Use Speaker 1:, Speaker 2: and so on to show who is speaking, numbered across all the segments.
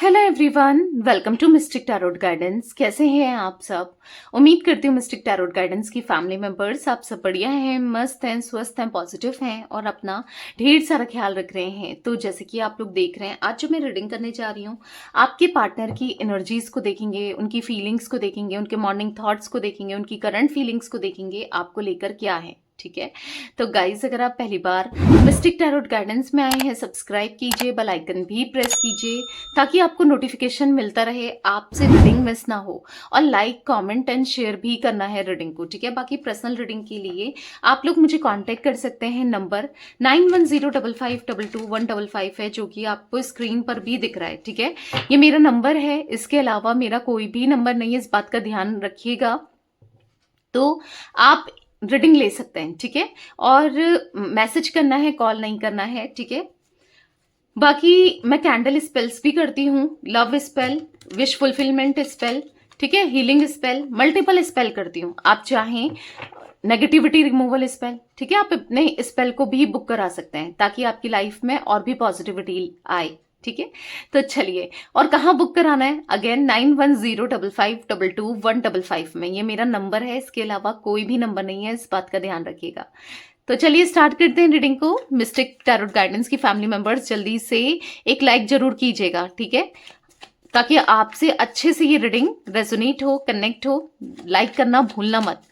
Speaker 1: Hello everyone, welcome to mystic tarot guidance. कैसे हैं आप सब? उम्मीद करती हूँ मिस्टिक टैरोट गाइडेंस की फैमिली मेंबर्स आप सब बढ़िया हैं, मस्त हैं, स्वस्थ हैं, पॉजिटिव हैं और अपना ढेर सारा ख्याल रख रहे हैं। तो जैसे कि आप लोग देख रहे हैं, आज जो मैं रीडिंग करने जा रही हूँ, आपके पार्टनर की एनर्जीज को देखेंगे, उनकी फीलिंग्स को देखेंगे, उनके मॉर्निंग थॉट्स को देखेंगे, उनकी करंट फीलिंग्स को देखेंगे, आपको लेकर क्या है। ठीक है, तो गाइज अगर आप पहली बार मिस्टिक टैरोट गाइडेंस में आए हैं, सब्सक्राइब कीजिए, बेल आइकन भी प्रेस कीजिए ताकि आपको नोटिफिकेशन मिलता रहे, आपसे रीडिंग मिस ना हो। और लाइक, कमेंट एंड शेयर भी करना है रीडिंग को। ठीक है, बाकी पर्सनल रीडिंग के लिए आप लोग मुझे कांटेक्ट कर सकते हैं। नंबर 9105522155 है, जो कि आपको स्क्रीन पर भी दिख रहा है। ठीक है, ये मेरा नंबर है, इसके अलावा मेरा कोई भी नंबर नहीं है, इस बात का ध्यान रखिएगा। तो आप रीडिंग ले सकते हैं। ठीक है, और मैसेज करना है, कॉल नहीं करना है। ठीक है, बाकी मैं कैंडल स्पेल्स भी करती हूँ, love spell, wish fulfilment spell, ठीक है, हीलिंग स्पेल, मल्टीपल स्पेल करती हूँ। आप चाहें नेगेटिविटी रिमूवल स्पेल, ठीक है, आप अपने स्पेल को भी बुक करा सकते हैं ताकि आपकी लाइफ में और भी पॉजिटिविटी आए। ठीक है, तो चलिए, और कहाँ बुक कराना है? अगेन 9105522155 में, ये मेरा नंबर है, इसके अलावा कोई भी नंबर नहीं है, इस बात का ध्यान रखिएगा। तो चलिए स्टार्ट करते हैं रीडिंग को। मिस्टिक टैरोट गाइडेंस की फैमिली मेंबर्स जल्दी से एक लाइक जरूर कीजिएगा, ठीक है, ताकि आपसे अच्छे से ये रीडिंग रेजोनेट हो, कनेक्ट हो। लाइक करना भूलना मत।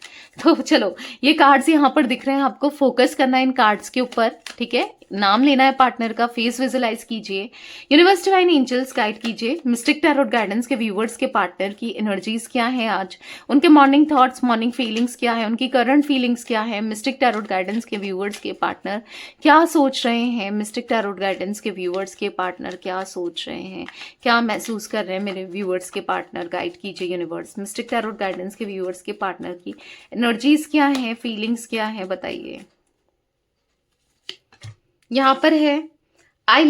Speaker 1: तो चलो, ये कार्ड्स यहाँ पर दिख रहे हैं, आपको फोकस करना है इन कार्ड्स के ऊपर। ठीक है, नाम लेना है पार्टनर का, फेस विजुलाइज कीजिए, यूनिवर्स डिवाइन एंजल्स गाइड कीजिए। मिस्टिक टैरोट गाइडेंस के व्यूवर्स के पार्टनर की एनर्जीज क्या है आज, उनके मॉर्निंग थॉट्स, मॉर्निंग फीलिंग्स क्या है, उनकी करंट फीलिंग्स क्या है। मिस्टिक टैरोट गाइडेंस के व्यूवर्स के पार्टनर क्या सोच रहे हैं, मिस्टिक टैरोट गाइडेंस के व्यूवर्स के पार्टनर क्या सोच रहे हैं, क्या महसूस कर रहे हैं मेरे व्यूवर्स के पार्टनर। गाइड कीजिए यूनिवर्स, मिस्टिक टैरोट गाइडेंस के व्यूवर्स के पार्टनर की एनर्जीज क्या है, फीलिंग्स क्या है, बताइए। यहां पर है I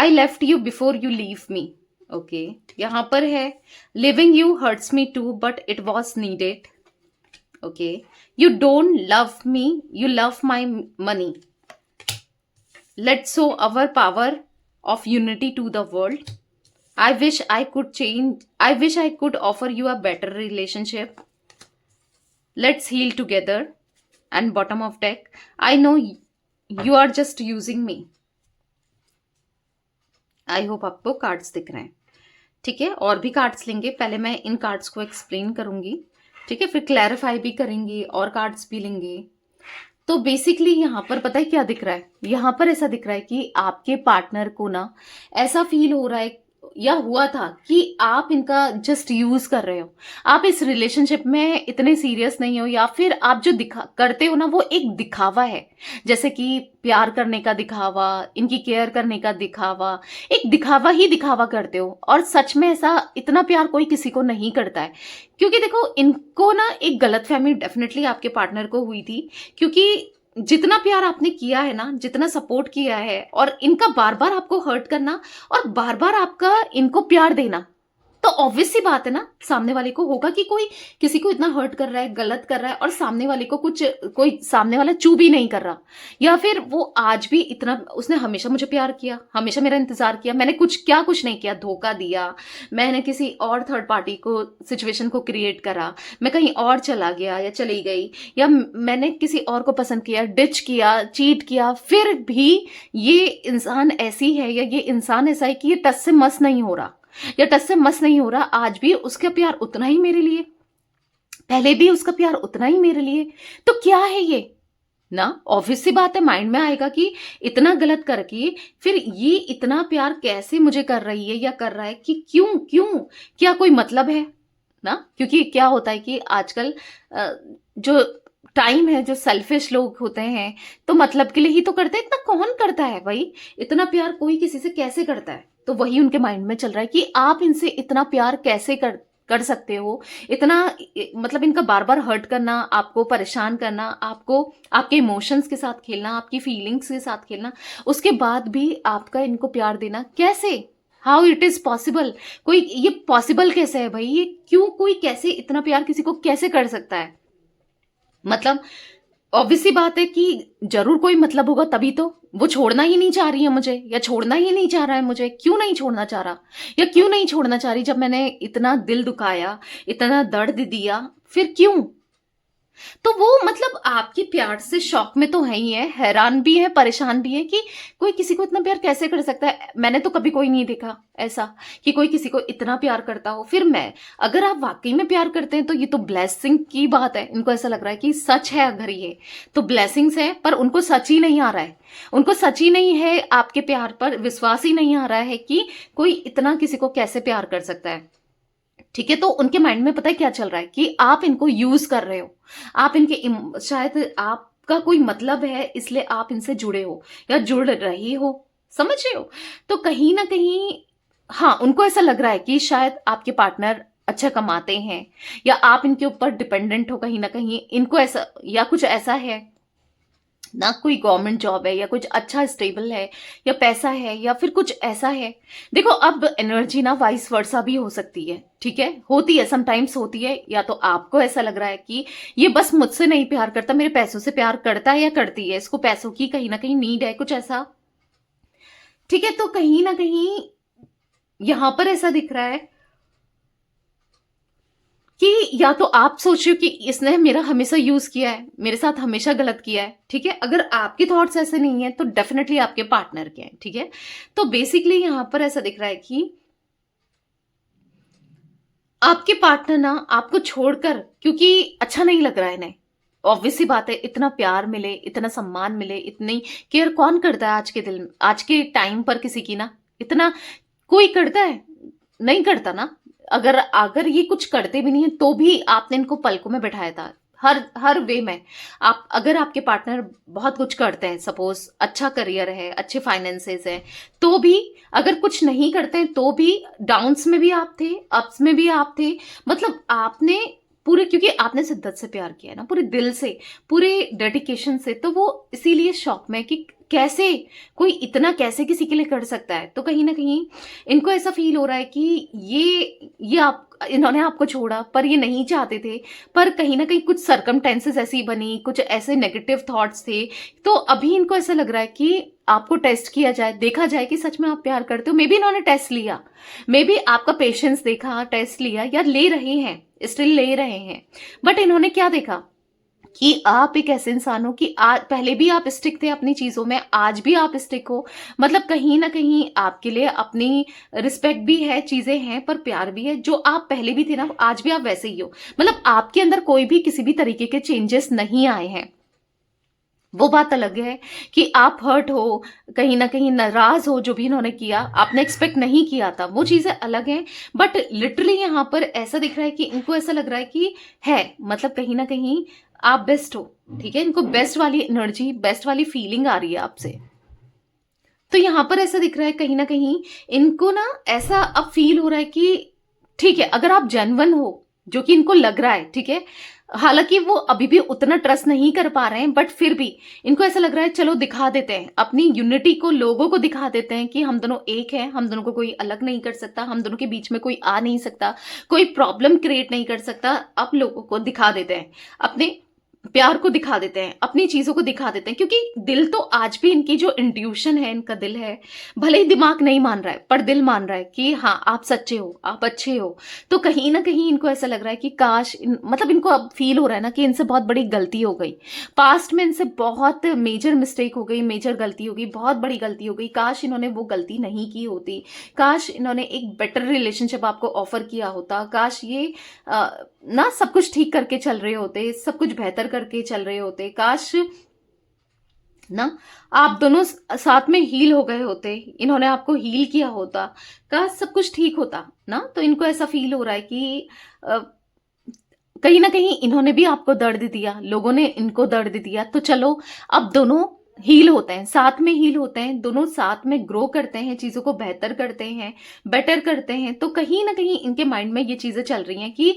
Speaker 1: left you before you leave me. Okay, यहां पर है living you hurts me too but it was needed. Okay, you don't love me, you love my money. Let's show our power of unity to the world. I wish I could change. I wish I could offer you a better relationship. Let's heal together. And bottom of deck, I know you are just using me. I hope आपको cards दिख रहे हैं। ठीक है, और भी cards लेंगे, पहले मैं इन कार्ड्स को एक्सप्लेन करूंगी। ठीक है, फिर क्लैरिफाई भी करेंगे और कार्ड्स भी लेंगे। तो बेसिकली यहाँ पर पता है क्या दिख रहा है? यहाँ पर ऐसा दिख रहा है कि आपके पार्टनर को ना ऐसा फील हो रहा है या हुआ था कि आप इनका जस्ट यूज कर रहे हो, आप इस रिलेशनशिप में इतने सीरियस नहीं हो, या फिर आप जो दिखा करते हो ना वो एक दिखावा है। जैसे कि प्यार करने का दिखावा, इनकी केयर करने का दिखावा, एक दिखावा ही दिखावा करते हो। और सच में ऐसा इतना प्यार कोई किसी को नहीं करता है, क्योंकि देखो इनको ना एक गलतफहमी डेफिनेटली आपके पार्टनर को हुई थी, क्योंकि जितना प्यार आपने किया है ना, जितना सपोर्ट किया है, और इनका बार बार आपको हर्ट करना और बार बार आपका इनको प्यार देना, तो ऑब्वियस सी बात है ना, सामने वाले को होगा कि कोई किसी को इतना हर्ट कर रहा है, गलत कर रहा है, और सामने वाले को कुछ, कोई सामने वाला चू भी नहीं कर रहा, या फिर वो आज भी इतना, उसने हमेशा मुझे प्यार किया, हमेशा मेरा इंतजार किया, मैंने कुछ नहीं किया, धोखा दिया, मैंने किसी और थर्ड पार्टी को, सिचुएशन को क्रिएट करा, मैं कहीं और चला गया या चली गई, या मैंने किसी और को पसंद किया, डिच किया, चीट किया, फिर भी ये इंसान ऐसी है या ये इंसान ऐसा है कि ये टस से मस नहीं हो रहा, या टच से मस नहीं हो रहा। आज भी उसका प्यार उतना ही मेरे लिए, पहले भी उसका प्यार उतना ही मेरे लिए। तो क्या है ये ना, ऑब्वियस सी बात है, माइंड में आएगा कि इतना गलत करके फिर ये इतना प्यार कैसे मुझे कर रही है या कर रहा है, कि क्यों क्यों, क्या कोई मतलब है ना। क्योंकि क्या होता है कि आजकल जो टाइम है, जो सेल्फिश लोग होते हैं, तो मतलब के लिए ही तो करते हैं। इतना कौन करता है भाई, इतना प्यार कोई किसी से कैसे करता है? तो वही उनके माइंड में चल रहा है कि आप इनसे इतना प्यार कैसे कर सकते हो, इतना, मतलब इनका बार बार हर्ट करना, आपको परेशान करना, आपको आपके इमोशंस के साथ खेलना, आपकी फीलिंग्स के साथ खेलना, उसके बाद भी आपका इनको प्यार देना, कैसे? How it is possible? कोई ये पॉसिबल कैसे है भाई? ये क्यों, कोई कैसे इतना प्यार किसी को कैसे कर सकता है? मतलब ऑब्वियस सी बात है कि जरूर कोई मतलब होगा, तभी तो वो छोड़ना ही नहीं चाह रही है मुझे, या छोड़ना ही नहीं चाह रहा है मुझे। क्यों नहीं छोड़ना चाह रहा, या क्यों नहीं छोड़ना चाह रही? जब मैंने इतना दिल दुखाया, इतना दर्द दिया, फिर क्यों? तो वो मतलब आपके प्यार से शॉक में तो है ही है, हैरान भी है, परेशान भी है कि कोई किसी को इतना प्यार कैसे कर सकता है। मैंने तो कभी कोई नहीं देखा ऐसा कि कोई किसी को इतना प्यार करता हो। फिर मैं, अगर आप वाकई में प्यार करते हैं तो ये तो ब्लेसिंग की बात है। इनको ऐसा लग रहा है कि सच है, अगर ये तो ब्लेसिंग्स है, पर उनको सच ही नहीं आ रहा है। उनको सच ही नहीं है, आपके प्यार पर विश्वास ही नहीं आ रहा है कि कोई इतना किसी को कैसे प्यार कर सकता है। ठीक है, तो उनके माइंड में पता है क्या चल रहा है कि आप इनको यूज कर रहे हो, आप इनके शायद आपका कोई मतलब है, इसलिए आप इनसे जुड़े हो या जुड़ रही हो, समझ रहे हो? तो कहीं ना कहीं हाँ, उनको ऐसा लग रहा है कि शायद आपके पार्टनर अच्छा कमाते हैं, या आप इनके ऊपर डिपेंडेंट हो कहीं ना कहीं। इनको ऐसा, या कुछ ऐसा है ना, कोई गवर्नमेंट जॉब है, या कुछ अच्छा स्टेबल है, या पैसा है, या फिर कुछ ऐसा है। देखो, अब एनर्जी ना वाइस वर्सा भी हो सकती है, ठीक है, होती है, समटाइम्स होती है। या तो आपको ऐसा लग रहा है कि ये बस मुझसे नहीं प्यार करता, मेरे पैसों से प्यार करता है या करती है, इसको पैसों की कहीं ना कहीं नीड है, कुछ ऐसा। ठीक है, तो कहीं ना कहीं यहां पर ऐसा दिख रहा है कि या तो आप सोच रहे हो कि इसने मेरा हमेशा यूज किया है, मेरे साथ हमेशा गलत किया है। ठीक है, अगर आपके थॉट्स ऐसे नहीं है तो डेफिनेटली आपके पार्टनर के हैं। ठीक है, तो बेसिकली यहां पर ऐसा दिख रहा है कि आपके पार्टनर ना आपको छोड़कर, क्योंकि अच्छा नहीं लग रहा है इन्हें, ऑब्वियस सी बात है, इतना प्यार मिले, इतना सम्मान मिले, इतनी केयर कौन करता है आज के दिल, आज के टाइम पर किसी की ना, इतना कोई करता है? नहीं करता ना। अगर अगर ये कुछ करते भी नहीं है तो भी आपने इनको पलकों में बैठाया था, हर हर वे में। आप, अगर आपके पार्टनर बहुत कुछ करते हैं, सपोज अच्छा करियर है, अच्छे फाइनेंसेस है, तो भी, अगर कुछ नहीं करते हैं तो भी, डाउन्स में भी आप थे, अप्स में भी आप थे। मतलब आपने पूरे, क्योंकि आपने शिद्दत से प्यार किया है ना, पूरे दिल से, पूरे डेडिकेशन से, तो वो इसीलिए शॉक में कि कैसे कोई इतना कैसे किसी के लिए कर सकता है। तो कहीं ना कहीं इनको ऐसा फील हो रहा है कि ये आप, इन्होंने आपको छोड़ा पर ये नहीं चाहते थे, पर कहीं ना कहीं कुछ सरकमटेंसेस ऐसी बनी, कुछ ऐसे नेगेटिव थॉट्स थे, तो अभी इनको ऐसा लग रहा है कि आपको टेस्ट किया जाए, देखा जाए कि सच में आप प्यार करते हो। मे बी इन्होंने टेस्ट लिया, मे बी आपका पेशेंस देखा, टेस्ट लिया, या ले रहे हैं, स्टिल ले रहे हैं। बट इन्होंने क्या देखा कि आप एक ऐसे इंसान हो कि आज, पहले भी आप स्टिक थे अपनी चीजों में, आज भी आप स्टिक हो। मतलब कहीं ना कहीं आपके लिए अपनी रिस्पेक्ट भी है, चीजें हैं, पर प्यार भी है। जो आप पहले भी थे ना, आज भी आप वैसे ही हो। मतलब आपके अंदर कोई भी किसी भी तरीके के चेंजेस नहीं आए हैं। वो बात अलग है कि आप हर्ट हो, कहीं ना कहीं नाराज हो, जो भी इन्होंने किया आपने एक्सपेक्ट नहीं किया था, वो चीजें अलग हैं। बट लिटरली यहां पर ऐसा दिख रहा है कि इनको ऐसा लग रहा है कि है, मतलब कहीं ना कहीं आप बेस्ट हो। ठीक है, इनको बेस्ट वाली एनर्जी, बेस्ट वाली फीलिंग आ रही है आपसे। तो यहां पर ऐसा दिख रहा है कहीं ना कहीं इनको ना ऐसा अब फील हो रहा है कि ठीक है, अगर आप जेन्युइन हो, जो कि इनको लग रहा है, ठीक है, हालांकि वो अभी भी उतना ट्रस्ट नहीं कर पा रहे हैं, बट फिर भी इनको ऐसा लग रहा है चलो दिखा देते हैं अपनी यूनिटी को, लोगों को दिखा देते हैं कि हम दोनों एक हैं, हम दोनों को कोई अलग नहीं कर सकता, हम दोनों के बीच में कोई आ नहीं सकता, कोई प्रॉब्लम क्रिएट नहीं कर सकता। अब लोगों को दिखा देते हैं, अपने प्यार को दिखा देते हैं, अपनी चीजों को दिखा देते हैं, क्योंकि दिल तो आज भी, इनकी जो इंट्यूशन है, इनका दिल है, भले ही दिमाग नहीं मान रहा है पर दिल मान रहा है कि हाँ आप सच्चे हो, आप अच्छे हो। तो कहीं ना कहीं इनको ऐसा लग रहा है कि काश मतलब इनको अब फील हो रहा है ना कि इनसे बहुत बड़ी गलती हो गई, पास्ट में इनसे बहुत मेजर मिस्टेक हो गई, मेजर गलती हो गई, बहुत बड़ी गलती हो गई। काश इन्होंने वो गलती नहीं की होती, काश इन्होंने एक बेटर रिलेशनशिप आपको ऑफर किया होता, काश ये ना सब कुछ ठीक करके चल रहे होते, सब कुछ बेहतर करके चल रहे होते, काश ना आप दोनों साथ में हील हो गए होते, इन्होंने आपको हील किया होता, काश सब कुछ ठीक होता ना। तो इनको ऐसा फील हो रहा है कि कहीं ना कहीं इन्होंने भी आपको दर्द दिया, लोगों ने इनको दर्द दिया, तो चलो अब दोनों हील होते हैं, साथ में हील होते हैं, दोनों साथ में ग्रो करते हैं, चीजों को बेहतर करते हैं, बेटर करते हैं। तो कहीं ना कहीं इनके माइंड में ये चीजें चल रही हैं कि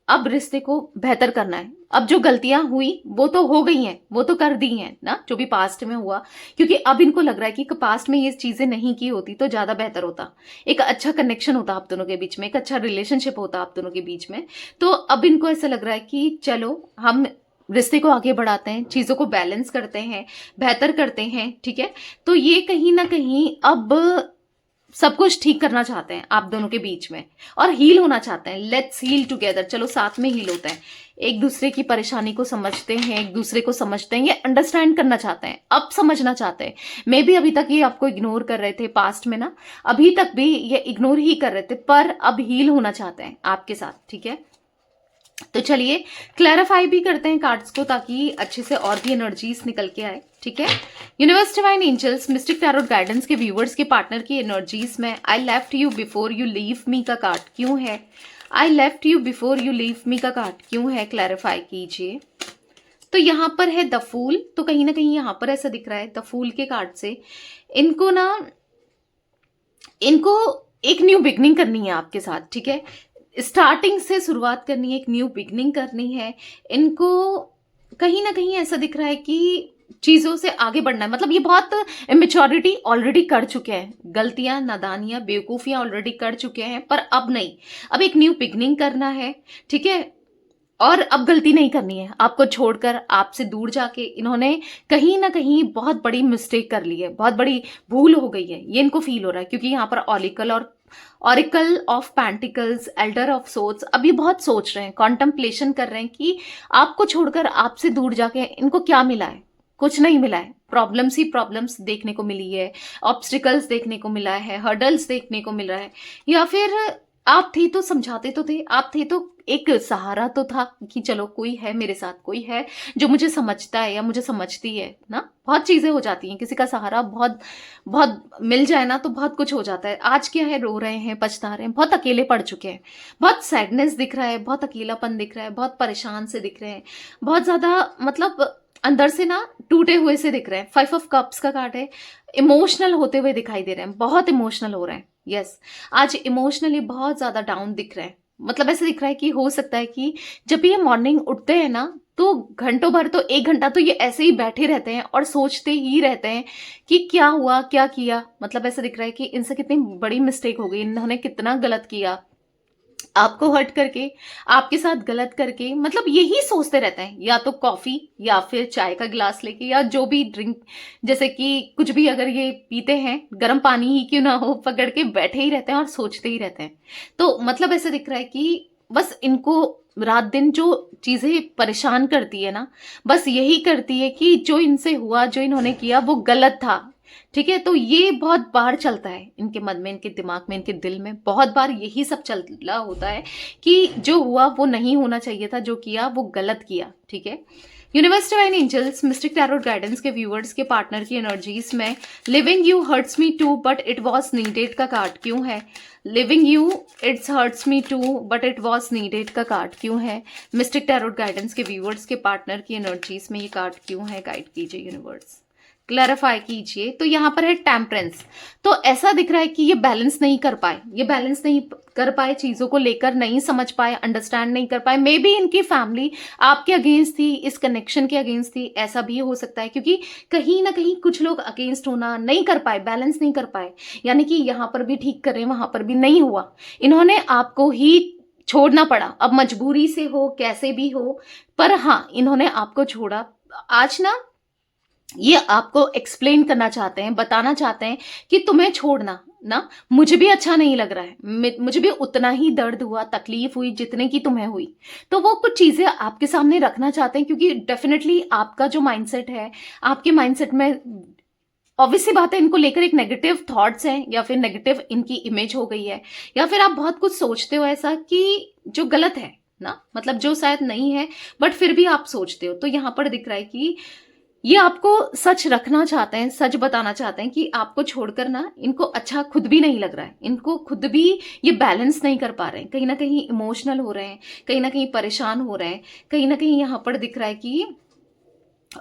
Speaker 1: अब रिश्ते को बेहतर करना है। अब जो गलतियां हुई वो तो हो गई हैं, वो तो कर दी हैं ना, जो भी पास्ट में हुआ, क्योंकि अब इनको लग रहा है कि पास्ट में ये चीजें नहीं की होती तो ज्यादा बेहतर होता, एक अच्छा कनेक्शन होता आप दोनों के बीच में, एक अच्छा रिलेशनशिप होता आप दोनों के बीच में। तो अब इनको ऐसा लग रहा है कि चलो हम रिश्ते को आगे बढ़ाते हैं, चीज़ों को बैलेंस करते हैं, बेहतर करते हैं, ठीक है। तो ये कहीं ना कहीं अब सब कुछ ठीक करना चाहते हैं आप दोनों के बीच में और हील होना चाहते हैं। लेट्स हील टुगेदर, चलो साथ में हील होते हैं, एक दूसरे की परेशानी को समझते हैं, एक दूसरे को समझते हैं, ये अंडरस्टैंड करना चाहते हैं, अब समझना चाहते हैं। मे बी अभी तक ये आपको इग्नोर कर रहे थे पास्ट में ना, अभी तक भी ये इग्नोर ही कर रहे थे, पर अब हील होना चाहते हैं आपके साथ, ठीक है। तो चलिए क्लैरिफाई भी करते हैं कार्ड्स को ताकि अच्छे से और भी एनर्जीज निकल के आए, ठीक है। Universe, divine angels, mystic tarot guidance के व्यूवर्स के पार्टनर की एनर्जीज में I left you before you leave me का कार्ड क्यों है? I left you before you leave me का कार्ड क्यों है? क्लैरिफाई कीजिए। तो यहाँ पर है द फूल, तो कहीं ना कहीं यहाँ पर ऐसा दिख रहा है द फूल के कार्ड से इनको एक न्यू बिगनिंग करनी है आपके साथ, ठीक है। स्टार्टिंग से शुरुआत करनी है, एक न्यू बिगनिंग करनी है इनको। कहीं ना कहीं ऐसा दिख रहा है कि चीजों से आगे बढ़ना है, मतलब ये बहुत इमेच्योरिटी ऑलरेडी कर चुके हैं, गलतियां, नादानियां, बेवकूफियां ऑलरेडी कर चुके हैं, पर अब नहीं, अब एक न्यू बिगनिंग करना है, ठीक है। और अब गलती नहीं करनी है, आपको छोड़कर, आपसे दूर जाके इन्होंने कहीं ना कहीं बहुत बड़ी मिस्टेक कर ली है, बहुत बड़ी भूल हो गई है, ये इनको फील हो रहा है। क्योंकि यहाँ पर oracle of pentacles, elder of swords, अभी बहुत सोच रहे हैं, कॉन्टम्पलेशन कर रहे हैं कि आपको छोड़कर, आपसे दूर जाके इनको क्या मिला है? कुछ नहीं मिला है, प्रॉब्लम्स ही प्रॉब्लम्स देखने को मिली है, ऑब्स्टिकल्स देखने को मिला है, हर्डल्स देखने को मिल रहा है। या फिर आप थे तो समझाते तो थे, आप थे तो एक सहारा तो था कि चलो कोई है मेरे साथ, कोई है जो मुझे समझता है या मुझे समझती है ना। बहुत चीजें हो जाती हैं, किसी का सहारा बहुत बहुत मिल जाए ना तो बहुत कुछ हो जाता है। आज क्या है, रो रहे हैं, पछता रहे हैं, बहुत अकेले पड़ चुके हैं, बहुत सैडनेस दिख रहा है, बहुत अकेलापन दिख रहा है, बहुत परेशान से दिख रहे हैं, बहुत ज्यादा मतलब अंदर से ना टूटे हुए से दिख रहे हैं। 5 ऑफ कप्स का कार्ड है, इमोशनल होते हुए दिखाई दे रहे हैं, बहुत इमोशनल हो रहे हैं। यस, आज इमोशनली बहुत ज्यादा डाउन दिख रहे हैं। मतलब ऐसे दिख रहा है कि हो सकता है कि जब भी ये मॉर्निंग उठते हैं ना तो घंटों भर, तो 1 घंटा तो ये ऐसे ही बैठे रहते हैं और सोचते ही रहते हैं कि क्या हुआ, क्या किया। मतलब ऐसे दिख रहा है कि इनसे कितनी बड़ी मिस्टेक हो गई, इन्होंने कितना गलत किया, आपको हर्ट करके, आपके साथ गलत करके, मतलब यही सोचते रहते हैं। या तो कॉफी या फिर चाय का गिलास लेके या जो भी ड्रिंक, जैसे कि कुछ भी अगर ये पीते हैं, गर्म पानी ही क्यों ना हो, पकड़ के बैठे ही रहते हैं और सोचते ही रहते हैं। तो मतलब ऐसे दिख रहा है कि बस इनको रात दिन जो चीजें परेशान करती है ना, बस यही करती है कि जो इनसे हुआ, जो इन्होंने किया वो गलत था, ठीक है। तो ये बहुत बार चलता है इनके मन में, इनके दिमाग में, इनके दिल में बहुत बार यही सब चल रहा होता है कि जो हुआ वो नहीं होना चाहिए था, जो किया वो गलत किया, ठीक है। Universe, divine angels, mystic tarot guidance के व्यूअर्स के पार्टनर की एनर्जीज में living you hurts me too but it was needed का कार्ड क्यों है? Living you it's hurts me too but it was needed का कार्ड क्यों है? मिस्टिक टैरोट गाइडेंस के व्यूअर्स के पार्टनर की एनर्जीज में ये कार्ड क्यों है? गाइड कीजिए यूनिवर्स, क्लैरिफाई कीजिए। तो यहाँ पर है टेम्परेंस, तो ऐसा दिख रहा है कि ये बैलेंस नहीं कर पाए, ये बैलेंस नहीं कर पाए, चीजों को लेकर नहीं समझ पाए, अंडरस्टैंड नहीं कर पाए। मे बी इनकी फैमिली आपके अगेंस्ट थी, इस कनेक्शन के अगेंस्ट थी, ऐसा भी हो सकता है। क्योंकि कहीं ना कहीं कुछ लोग अगेंस्ट होना नहीं कर पाए, बैलेंस नहीं कर पाए, यानी कि यहाँ पर भी ठीक करें, वहां पर भी नहीं हुआ, इन्होंने आपको ही छोड़ना पड़ा। अब मजबूरी से हो, कैसे भी हो, पर हाँ इन्होंने आपको छोड़ा। आज ना ये आपको एक्सप्लेन करना चाहते हैं, बताना चाहते हैं कि तुम्हें छोड़ना ना मुझे भी अच्छा नहीं लग रहा है, मुझे भी उतना ही दर्द हुआ, तकलीफ हुई जितने की तुम्हें हुई। तो वो कुछ चीजें आपके सामने रखना चाहते हैं, क्योंकि डेफिनेटली आपका जो माइंडसेट है, आपके माइंडसेट में ऑब्वियसली बात है इनको लेकर एक नेगेटिव थॉट्स हैं, या फिर नेगेटिव इनकी इमेज हो गई है, या फिर आप बहुत कुछ सोचते हो ऐसा कि जो गलत है ना, मतलब जो शायद नहीं है बट फिर भी आप सोचते हो। तो यहाँ पर दिख रहा है कि ये आपको सच रखना चाहते हैं, सच बताना चाहते हैं कि आपको छोड़कर ना इनको अच्छा खुद भी नहीं लग रहा है, इनको खुद भी ये बैलेंस नहीं कर पा रहे हैं, कहीं ना कहीं इमोशनल हो रहे हैं, कहीं ना कहीं परेशान हो रहे हैं, कहीं ना कहीं यहाँ पर दिख रहा है कि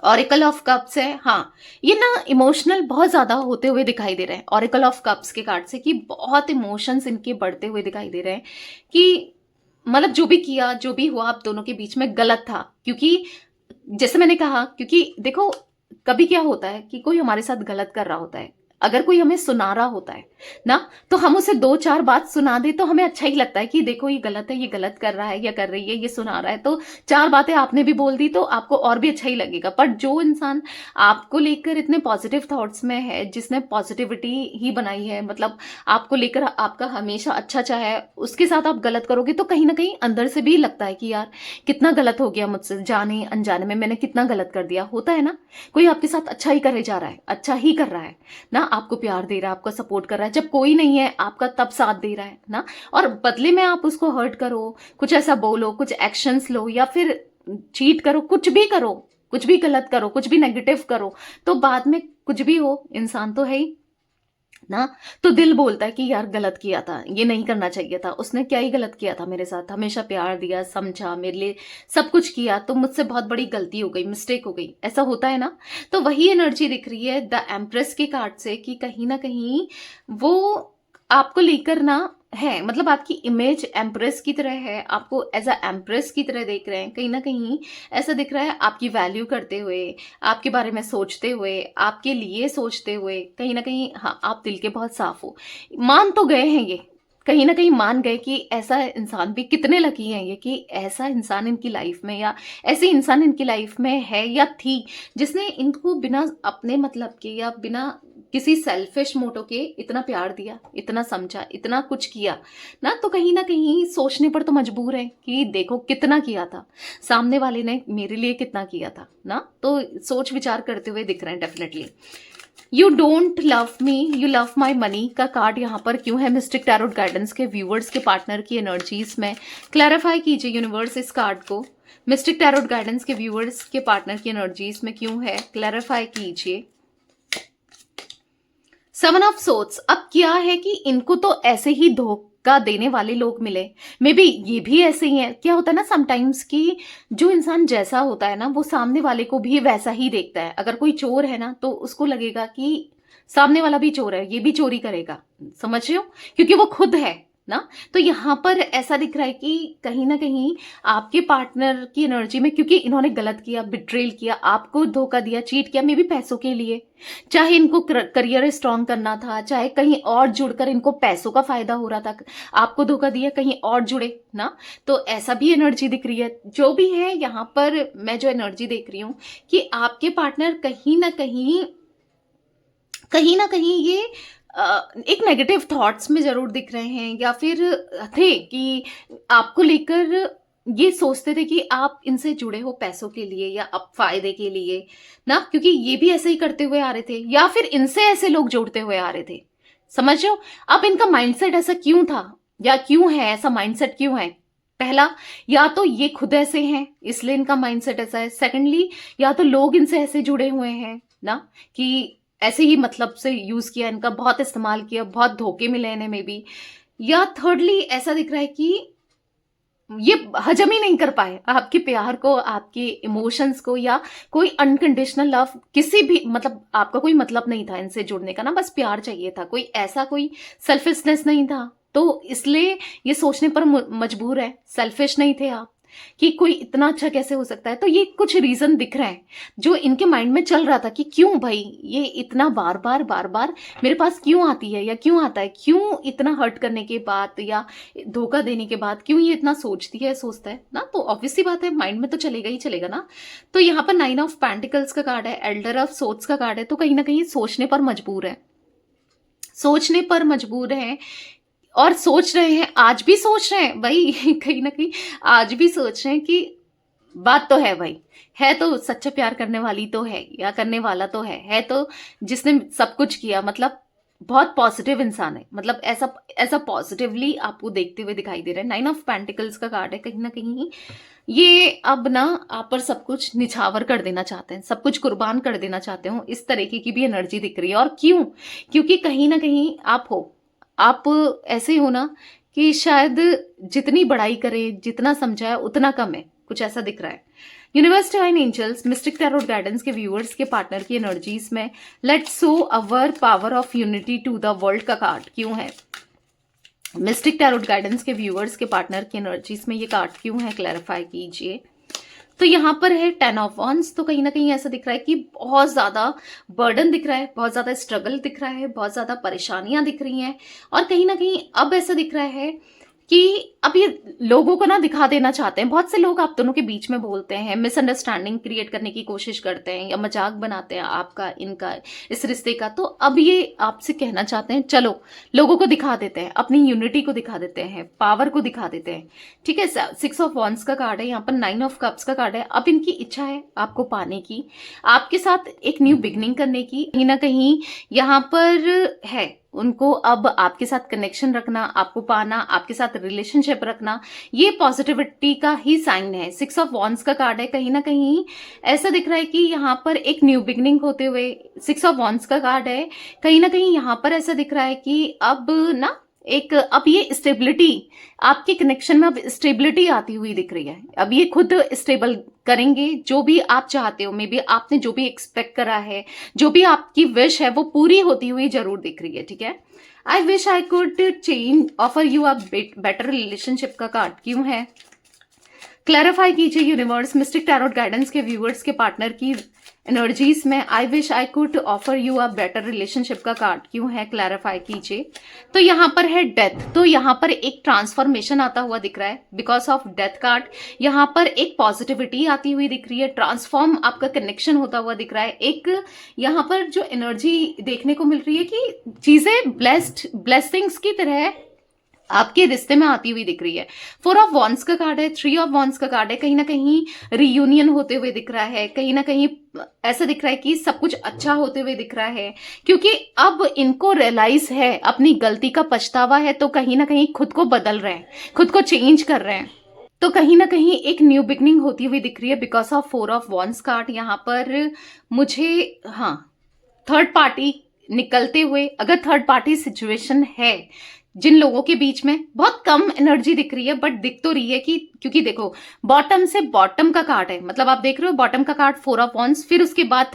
Speaker 1: ऑरिकल ऑफ कप्स है। हाँ, ये ना इमोशनल बहुत ज्यादा होते हुए दिखाई दे रहे हैं ऑरिकल ऑफ कप्स के कार्ड से, कि बहुत इमोशंस इनके बढ़ते हुए दिखाई दे रहे हैं कि मतलब जो भी किया, जो भी हुआ आप दोनों के बीच में गलत था। क्योंकि जैसे मैंने कहा, क्योंकि देखो कभी क्या होता है कि कोई हमारे साथ गलत कर रहा होता है, अगर कोई हमें सुना रहा होता है ना, तो हम उसे 2-4 बात सुना दे तो हमें अच्छा ही लगता है कि देखो ये गलत है, ये गलत कर रहा है या कर रही है, ये सुना रहा है, तो 4 बातें आपने भी बोल दी तो आपको और भी अच्छा ही लगेगा। पर जो इंसान आपको लेकर इतने पॉजिटिव थॉट्स में है, जिसने पॉजिटिविटी ही बनाई है, मतलब आपको लेकर आपका हमेशा अच्छा चाहे है, उसके साथ आप गलत करोगे तो कहीं ना कहीं अंदर से भी लगता है कि यार कितना गलत हो गया मुझसे, जाने अनजाने में मैंने कितना गलत कर दिया। होता है ना, कोई आपके साथ अच्छा ही करे जा रहा है, अच्छा ही कर रहा है ना, आपको प्यार दे रहा है, आपका सपोर्ट कर रहा है, जब कोई नहीं है आपका तब साथ दे रहा है ना, और बदले में आप उसको हर्ट करो, कुछ ऐसा बोलो, कुछ एक्शंस लो या फिर चीट करो, कुछ भी करो, कुछ भी गलत करो, कुछ भी नेगेटिव करो, तो बाद में कुछ भी हो, इंसान तो है ही ना, तो दिल बोलता है कि यार गलत किया था, ये नहीं करना चाहिए था, उसने क्या ही गलत किया था मेरे साथ, हमेशा प्यार दिया, समझा, मेरे लिए सब कुछ किया, तो मुझसे बहुत बड़ी गलती हो गई, मिस्टेक हो गई, ऐसा होता है ना। तो वही एनर्जी दिख रही है द एम्प्रेस के कार्ड से कि कहीं ना कहीं वो आपको लेकर ना है, मतलब आपकी इमेज एम्प्रेस की तरह है, आपको एज अ एम्प्रेस की तरह देख रहे हैं, कहीं ना कहीं ऐसा दिख रहा है आपकी वैल्यू करते हुए, आपके बारे में सोचते हुए, आपके लिए सोचते हुए, कहीं ना कहीं हाँ आप दिल के बहुत साफ हो, मान तो गए हैं ये, कहीं ना कहीं मान गए कि ऐसा इंसान भी, कितने लकी हैं ये कि ऐसा इंसान इनकी लाइफ में या ऐसी इंसान इनकी लाइफ में है या थी, जिसने इनको बिना अपने मतलब के या बिना किसी सेल्फिश मोटो के इतना प्यार दिया, इतना समझा, इतना कुछ किया ना, तो कहीं ना कहीं सोचने पर तो मजबूर है कि देखो कितना किया था सामने वाले ने मेरे लिए, कितना किया था ना, तो सोच विचार करते हुए दिख रहे हैं definitely. You don't love me, you love my money का कार्ड यहाँ पर क्यों है मिस्टिक टैरोट गाइडेंस के व्यूवर्स के पार्टनर की एनर्जीज में? क्लैरिफाई कीजिए यूनिवर्स इस कार्ड को, मिस्टिक टैरोट गाइडेंस के व्यूवर्स के पार्टनर की एनर्जीज में क्यों है, क्लैरिफाई कीजिए। 7 ऑफ सोर्ड्स, अब क्या है कि इनको तो ऐसे ही धोखा देने वाले लोग मिले, मे बी ये भी ऐसे ही है। क्या होता है ना समटाइम्स कि जो इंसान जैसा होता है ना वो सामने वाले को भी वैसा ही देखता है। अगर कोई चोर है ना तो उसको लगेगा कि सामने वाला भी चोर है, ये भी चोरी करेगा, समझ रहे हो, क्योंकि वो खुद है ना। तो यहाँ पर ऐसा दिख रहा है कि कहीं ना कहीं आपके पार्टनर की एनर्जी में, क्योंकि इन्होंने गलत किया, बिट्रेल किया, आपको धोखा दिया, चीट किया, मे बी पैसों के लिए, चाहे इनको करियर स्ट्रांग करना था, चाहे कहीं और जुड़कर इनको पैसों का फायदा हो रहा था, आपको धोखा दिया कहीं और जुड़े ना, तो ऐसा भी एनर्जी दिख रही है। जो भी है यहाँ पर मैं जो एनर्जी देख रही हूँ कि आपके पार्टनर कहीं ना कहीं ये एक नेगेटिव थॉट्स में जरूर दिख रहे हैं, या फिर थे कि आपको लेकर ये सोचते थे कि आप इनसे जुड़े हो पैसों के लिए या अब फायदे के लिए ना, क्योंकि ये भी ऐसे ही करते हुए आ रहे थे, या फिर इनसे ऐसे लोग जोड़ते हुए आ रहे थे, समझ रहे हो। अब इनका माइंडसेट ऐसा क्यों था या क्यों है, ऐसा माइंडसेट क्यों है? पहला, या तो ये खुद ऐसे हैं इसलिए इनका माइंडसेट ऐसा है। सेकंडली, या तो लोग इनसे ऐसे जुड़े हुए हैं ना कि ऐसे ही मतलब से यूज किया, इनका बहुत इस्तेमाल किया, बहुत धोखे मिले इन्हें में भी। या थर्डली ऐसा दिख रहा है कि ये हजम ही नहीं कर पाए आपके प्यार को, आपके इमोशंस को, या कोई अनकंडीशनल लव, किसी भी मतलब आपका कोई मतलब नहीं था इनसे जुड़ने का ना, बस प्यार चाहिए था, कोई ऐसा कोई सेल्फिशनेस नहीं था, तो इसलिए ये सोचने पर मजबूर है, सेल्फिश नहीं थे आप कि कोई इतना अच्छा कैसे हो सकता है। तो ये कुछ रीजन दिख रहे हैं जो इनके माइंड में चल रहा था कि क्यों भाई ये इतना बार बार मेरे पास क्यों आती है या क्यों आता है, क्यों इतना हर्ट करने के बाद या धोखा देने के बाद क्यों ये इतना सोचती है, सोचता है ना, तो ऑब्वियसली बात है माइंड में तो चलेगा ही चलेगा ना। तो यहाँ पर 9 ऑफ पेंटिकल्स का कार्ड है, एल्डर ऑफ सोर्ड्स का कार्ड है, तो कहीं ना कहीं सोचने पर मजबूर है, सोचने पर मजबूर है, और सोच रहे हैं, आज भी सोच रहे हैं भाई कहीं ना कहीं आज भी सोच रहे हैं कि बात तो है भाई, है तो सच्चा प्यार करने वाली तो है, या करने वाला तो है तो जिसने सब कुछ किया, मतलब बहुत पॉजिटिव इंसान है, मतलब ऐसा ऐसा पॉजिटिवली आपको देखते हुए दिखाई दे रहा है। 9 ऑफ पेंटिकल्स का कार्ड है, कहीं ना कहीं ये अब ना आप पर सब कुछ निछावर कर देना चाहते हैं, सब कुछ कुर्बान कर देना चाहते हो, इस तरीके की भी एनर्जी दिख रही है। और क्यों? क्योंकि कहीं ना कहीं आप ऐसे हो ना कि शायद जितनी बड़ाई करें, जितना समझाए उतना कम है, कुछ ऐसा दिख रहा है। Universe divine angels mystic tarot guidance के व्यूअर्स के पार्टनर की एनर्जीज में let's show our power of unity to the world का कार्ड क्यों है? मिस्टिक टैरोट गाइडेंस के व्यूअर्स के पार्टनर की एनर्जीज में ये कार्ड क्यों है, क्लैरिफाई कीजिए। तो यहाँ पर है 10 ऑफ वॉन्ड्स। तो कहीं ना कहीं ऐसा दिख रहा है कि बहुत ज्यादा बर्डन दिख रहा है, बहुत ज्यादा स्ट्रगल दिख रहा है, बहुत ज्यादा परेशानियां दिख रही हैं। और कहीं ना कहीं अब ऐसा दिख रहा है कि अब ये लोगों को ना दिखा देना चाहते हैं। बहुत से लोग आप दोनों के बीच में बोलते हैं, मिसअंडरस्टैंडिंग क्रिएट करने की कोशिश करते हैं या मजाक बनाते हैं आपका, इनका, इस रिश्ते का। तो अब ये आपसे कहना चाहते हैं चलो लोगों को दिखा देते हैं, अपनी यूनिटी को दिखा देते हैं, पावर को दिखा देते हैं। ठीक है, 6 ऑफ वॉन्ड्स का कार्ड है, यहाँ पर 9 ऑफ कप्स का कार्ड है। अब इनकी इच्छा है आपको पाने की, आपके साथ एक न्यू बिगनिंग करने की। कहीं ना कहीं यहाँ पर है उनको अब आपके साथ कनेक्शन रखना, आपको पाना, आपके साथ रिलेशनशिप रखना, ये पॉजिटिविटी का ही साइन है। 6 ऑफ वॉन्ड्स का कार्ड है। कहीं ना कहीं ऐसा दिख रहा है कि यहाँ पर एक न्यू बिगनिंग होते हुए, 6 ऑफ वॉन्ड्स का कार्ड है। कहीं ना कहीं यहाँ पर ऐसा दिख रहा है कि अब ना एक, अब ये स्टेबिलिटी, आपके कनेक्शन में अब स्टेबिलिटी आती हुई दिख रही है। अब ये खुद स्टेबल करेंगे, जो भी आप चाहते हो, मे बी आपने जो भी एक्सपेक्ट करा है, जो भी आपकी विश है, वो पूरी होती हुई जरूर दिख रही है। ठीक है, I wish I could change offer you a better relationship का कार्ड क्यों है? क्लैरिफाई कीजिए यूनिवर्स, मिस्टिक टैरोट गाइडेंस के व्यूअर्स के पार्टनर की एनर्जीज में I wish I could offer you a better relationship का कार्ड क्यों है? क्लैरिफाई कीजिए। तो यहाँ पर है डेथ। तो यहाँ पर एक ट्रांसफॉर्मेशन आता हुआ दिख रहा है बिकॉज ऑफ डेथ कार्ड। यहाँ पर एक पॉजिटिविटी आती हुई दिख रही है, ट्रांसफॉर्म आपका कनेक्शन होता हुआ दिख रहा है। एक यहाँ पर जो एनर्जी देखने को मिल रही है कि चीजें ब्लेसिंग्स की तरह आपके रिश्ते में आती हुई दिख रही है। 4 ऑफ वॉन्ड्स का कार्ड है, 3 ऑफ वॉन्ड्स का कार्ड है। कहीं ना कहीं रियूनियन होते हुए दिख रहा है, कहीं ना कहीं ऐसा दिख रहा है कि सब कुछ अच्छा होते हुए दिख रहा है, क्योंकि अब इनको रियलाइज है, अपनी गलती का पछतावा है, तो कहीं ना कहीं खुद को बदल रहे हैं, खुद को चेंज कर रहे हैं। तो कहीं ना कहीं एक न्यू बिगनिंग होती हुई दिख रही है because of 4 of wands card. यहाँ पर मुझे, हाँ, थर्ड पार्टी निकलते हुए, अगर थर्ड पार्टी सिचुएशन है जिन लोगों के बीच में, बहुत कम एनर्जी दिख रही है बट दिख तो रही है कि, क्योंकि देखो बॉटम से बॉटम का कार्ड है, मतलब आप देख रहे हो बॉटम का कार्ड 4 ऑफ वॉन्ड्स, फिर उसके बाद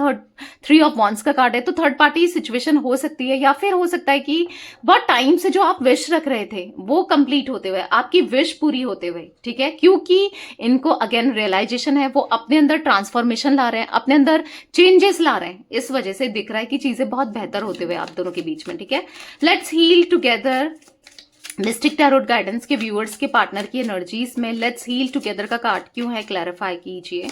Speaker 1: 3 ऑफ वॉन्ड्स का कार्ड है। तो थर्ड पार्टी सिचुएशन हो सकती है, या फिर हो सकता है कि बहुत टाइम से जो आप विश रख रहे थे वो कंप्लीट होते हुए, आपकी विश पूरी होते हुए। ठीक है, क्योंकि इनको अगेन रियलाइजेशन है, वो अपने अंदर ट्रांसफॉर्मेशन ला रहे हैं, अपने अंदर चेंजेस ला रहे हैं, इस वजह से दिख रहा है कि चीजें बहुत बेहतर होते हुए आप दोनों के बीच में। ठीक है, let's heal together mystic tarot guidance के व्यूअर्स के पार्टनर की एनर्जीज में लेट्स हील टुगेदर का कार्ड क्यों है? क्लैरिफाई कीजिए।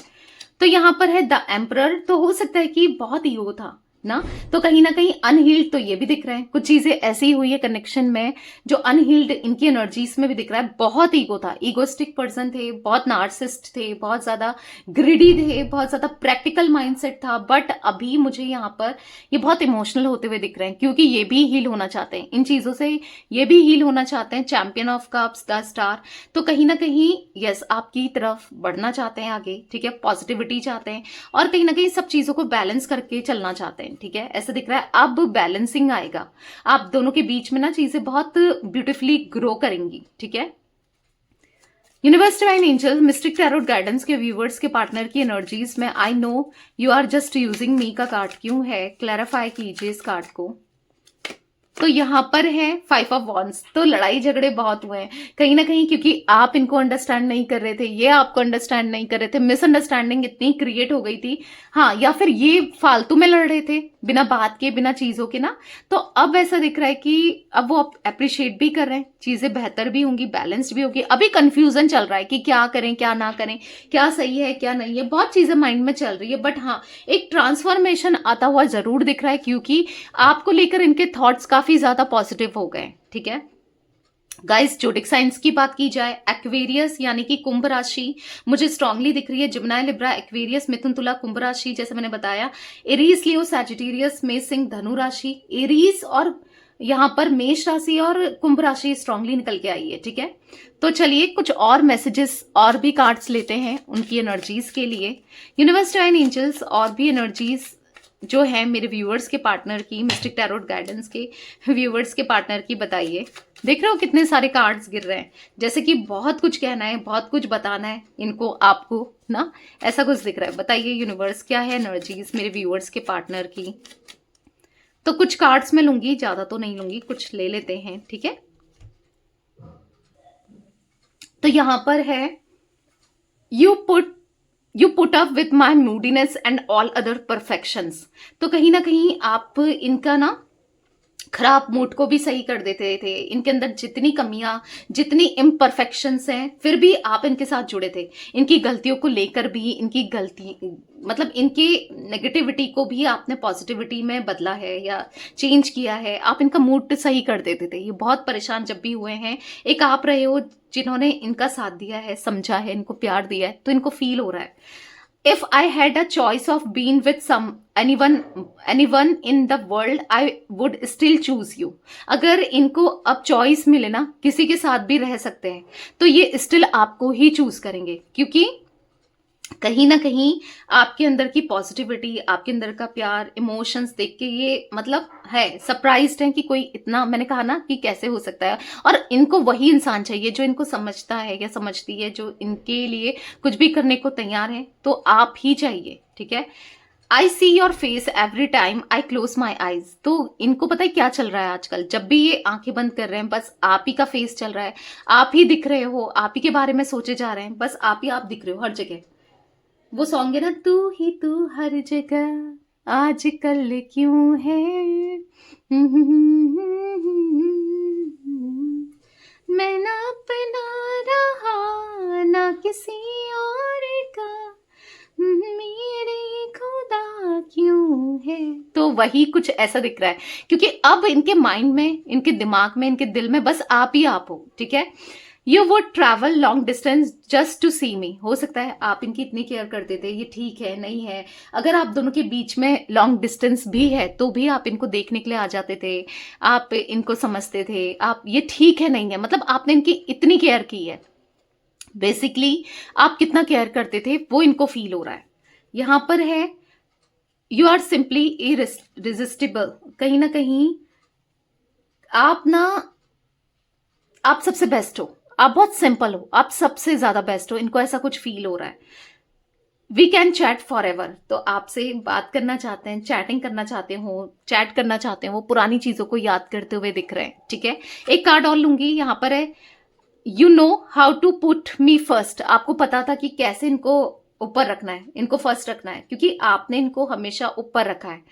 Speaker 1: तो यहां पर है द एम्परर। तो हो सकता है कि बहुत ईगो था ना, तो कहीं ना कहीं अनहील्ड तो ये भी दिख रहा है, कुछ चीजें ऐसी हुई है कनेक्शन में जो अनहील्ड इनकी एनर्जीज में भी दिख रहा है। बहुत ईगो था, ईगोस्टिक पर्सन थे, बहुत नार्सिस्ट थे, बहुत ज्यादा ग्रिडी थे, बहुत ज्यादा प्रैक्टिकल माइंडसेट था। बट अभी मुझे यहाँ पर ये बहुत इमोशनल होते हुए दिख रहे हैं, क्योंकि ये भी हील होना चाहते हैं इन चीजों से, ये भी हील होना चाहते हैं। Champion of cups, the star. तो कहीं ना कहीं यस, आपकी तरफ बढ़ना चाहते हैं आगे। ठीक है, पॉजिटिविटी चाहते हैं और कहीं ना कहीं सब चीजों को बैलेंस करके चलना चाहते हैं। ठीक है, ऐसा दिख रहा है अब बैलेंसिंग आएगा, आप दोनों के बीच में ना चीजें बहुत ब्यूटीफुली ग्रो करेंगी। ठीक है, universe divine angel mystic tarot guidance के व्यूवर्स के पार्टनर की एनर्जीज में I know you are just using me का कार्ड क्यों है? क्लैरिफाई कीजिए इस कार्ड को। तो यहाँ पर है 5 ऑफ वॉन्ड्स। तो लड़ाई झगड़े बहुत हुए हैं कहीं ना कहीं, क्योंकि आप इनको अंडरस्टैंड नहीं कर रहे थे, ये आपको अंडरस्टैंड नहीं कर रहे थे, मिसअंडरस्टैंडिंग इतनी क्रिएट हो गई थी। हाँ, या फिर ये फालतू में लड़ रहे थे बिना बात के, बिना चीजों के ना। तो अब ऐसा दिख रहा है कि अब वो अप्रिशिएट भी कर रहे हैं, चीजें बेहतर भी होंगी, बैलेंस्ड भी होगी। अभी कंफ्यूजन चल रहा है कि क्या करें क्या ना करें, क्या सही है क्या नहीं है, बहुत चीजें माइंड में चल रही है। बट हाँ, एक ट्रांसफॉर्मेशन आता हुआ जरूर दिख रहा है, क्योंकि आपको लेकर इनके थॉट्स काफी ज्यादा पॉजिटिव हो गए। ठीक है गाइस, जोडिक साइंस की बात की जाए, एक्वेरियस यानी कि कुंभ राशि मुझे स्ट्रांगली दिख रही है। जिमिनी, लिब्रा, एक्वेरियस, मिथुन, तुला, कुंभ राशि, जैसे मैंने बताया। एरीज, लियो, सैजिटेरियस, मेष, सिंह, धनु राशि। एरीज और यहाँ पर मेष राशि और कुंभ राशि स्ट्रांगली निकल के आई है। ठीक है, तो चलिए कुछ और मैसेजेस और भी कार्ड्स लेते हैं उनकी एनर्जीज के लिए। यूनिवर्स डिवाइन एंजल्स और भी एनर्जीज जो है मेरे व्यूअर्स के पार्टनर की, मिस्टिक टैरोट गाइडेंस के व्यूअर्स के पार्टनर की, बताइए। देख रहे हो कितने सारे कार्ड्स गिर रहे हैं, जैसे कि बहुत कुछ कहना है, बहुत कुछ बताना है इनको, आपको ना, ऐसा कुछ दिख रहा है। बताइए यूनिवर्स, क्या है एनर्जीज मेरे व्यूअर्स के पार्टनर की। तो कुछ कार्ड्स मैं लूंगी, ज्यादा तो नहीं लूंगी, कुछ ले लेते हैं। ठीक है, तो यहां पर है you put you put up with my मूडीनेस and all other perfections. तो कहीं ना कहीं आप इनका ना खराब मूड को भी सही कर देते थे। इनके अंदर जितनी कमियां, जितनी इम्परफेक्शंस हैं, फिर भी आप इनके साथ जुड़े थे। इनकी गलतियों को लेकर भी, इनकी गलती मतलब इनकी नेगेटिविटी को भी आपने पॉजिटिविटी में बदला है या चेंज किया है। आप इनका मूड सही कर देते थे। ये बहुत परेशान जब भी हुए हैं, एक आप रहे हो जिन्होंने इनका साथ दिया है, समझा है, इनको प्यार दिया है, तो इनको फील हो रहा है। If I had a choice of being with anyone in the world, I would still choose you. अगर इनको अब चॉइस मिले ना, किसी के साथ भी रह सकते हैं, तो ये स्टिल आपको ही चूज करेंगे, क्योंकि कहीं ना कहीं आपके अंदर की पॉजिटिविटी, आपके अंदर का प्यार, इमोशंस देख के ये मतलब है सरप्राइज्ड है कि कोई इतना, मैंने कहा ना कि कैसे हो सकता है। और इनको वही इंसान चाहिए जो इनको समझता है या समझती है, जो इनके लिए कुछ भी करने को तैयार है, तो आप ही चाहिए, ठीक है। I see your face every time I close my eyes. तो इनको पता है क्या चल रहा है आजकल, जब भी ये आंखें बंद कर रहे हैं, बस आप ही का फेस चल रहा है, आप ही दिख रहे हो, आप ही के बारे में सोचे जा रहे हैं, बस आप ही आप दिख रहे हो हर जगह। वो सॉन्ग है ना, तू ही तू हर जगह आजकल क्यों है, मैं ना अपना रहा ना किसी और का, मेरे खुदा क्यों है। तो वही कुछ ऐसा दिख रहा है, क्योंकि अब इनके माइंड में, इनके दिमाग में, इनके दिल में बस आप ही आप हो, ठीक है। You would travel long distance just to see me. हो सकता है आप इनकी इतनी केयर करते थे, ये ठीक है नहीं है, अगर आप दोनों के बीच में लॉन्ग डिस्टेंस भी है तो भी आप इनको देखने के लिए आ जाते थे, आप इनको समझते थे, आप ये ठीक है नहीं है, मतलब आपने इनकी इतनी केयर की है। बेसिकली आप कितना केयर करते थे वो इनको फील हो रहा है। यहां पर है यू आर सिंपली इररेसिस्टिबल। कहीं ना कहीं आप सबसे बेस्ट हो, आप बहुत सिंपल हो, आप सबसे ज्यादा बेस्ट हो, इनको ऐसा कुछ फील हो रहा है। We can chat forever. तो आपसे बात करना चाहते हैं, चैटिंग करना चाहते हो, चैट करना चाहते हैं, वो पुरानी चीजों को याद करते हुए दिख रहे हैं, ठीक है। एक कार्ड और लूंगी, यहां पर है you know how to put me first. आपको पता था कि कैसे इनको ऊपर रखना है, इनको फर्स्ट रखना है, क्योंकि आपने इनको हमेशा ऊपर रखा है,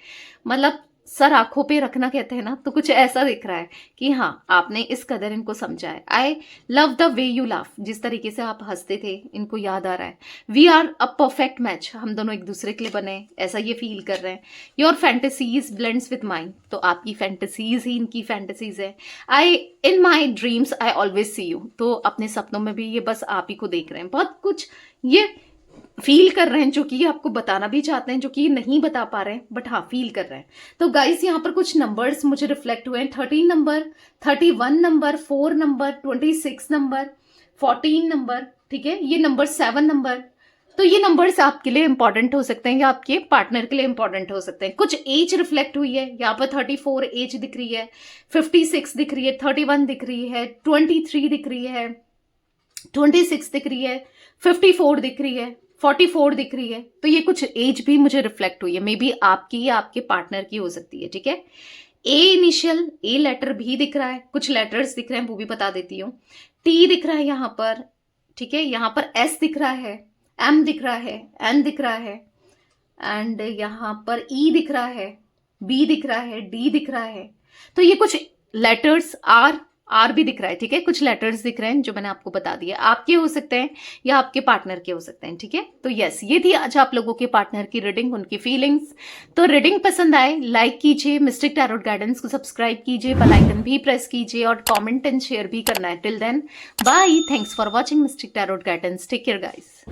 Speaker 1: मतलब सर आंखों पे रखना कहते हैं ना, तो कुछ ऐसा दिख रहा है कि हाँ आपने इस कदर इनको समझा है। I love the way you laugh. जिस तरीके से आप हंसते थे इनको याद आ रहा है। We are a perfect match. हम दोनों एक दूसरे के लिए बने, ऐसा ये फील कर रहे हैं। Your fantasies blends with mine. तो आपकी फैंटेसीज ही इनकी फैंटेसीज है। I in my dreams I always see you. तो अपने सपनों में भी ये बस आप ही को देख रहे हैं, बहुत कुछ ये फील कर रहे हैं, जो कि आपको बताना भी चाहते हैं, जो कि नहीं बता पा रहे हैं, बट हाँ फील कर रहे हैं। तो गाइस यहाँ पर कुछ नंबर्स मुझे रिफ्लेक्ट हुए हैं। 13 number, 31 number, 4 number, 26 number, 14 number, ठीक है, ये नंबर 7 नंबर। तो ये नंबर्स आपके लिए इंपॉर्टेंट हो सकते हैं या आपके पार्टनर के लिए इंपॉर्टेंट हो सकते हैं। कुछ एज रिफ्लेक्ट हुई है, यहाँ पर 34 एज दिख रही है, 56 दिख रही है, 31 दिख रही है, 23 दिख रही है, 26 दिख रही है, 54 दिख रही है, 44 दिख रही है। तो ये कुछ एज भी मुझे रिफ्लेक्ट हुई है, मे बी आपकी या आपके पार्टनर की हो सकती है, ठीक है। ए इनिशियल, ए लेटर भी दिख रहा है, कुछ लेटर्स दिख रहे हैं वो भी बता देती हूँ। टी दिख रहा है यहाँ पर, ठीक है, यहाँ पर एस दिख रहा है, एम दिख रहा है, एन दिख रहा है, एंड यहाँ पर ई दिख रहा है, बी दिख रहा है, डी दिख रहा है। तो ये कुछ लेटर्स, आर भी दिख रहा है, ठीक है, कुछ लेटर्स दिख रहे हैं जो मैंने आपको बता दिया। आपके हो सकते हैं या आपके पार्टनर के हो सकते हैं, ठीक है। तो यस, ये थी आज आप लोगों के पार्टनर की रीडिंग, उनकी फीलिंग्स। तो रीडिंग पसंद आए लाइक कीजिए, मिस्टिक टैरोट गाइडेंस को सब्सक्राइब कीजिए, बेल आइकन भी प्रेस कीजिए और कमेंट एंड शेयर भी करना है। Till then bye, thanks for watching mystic tarot guidance, take care guys.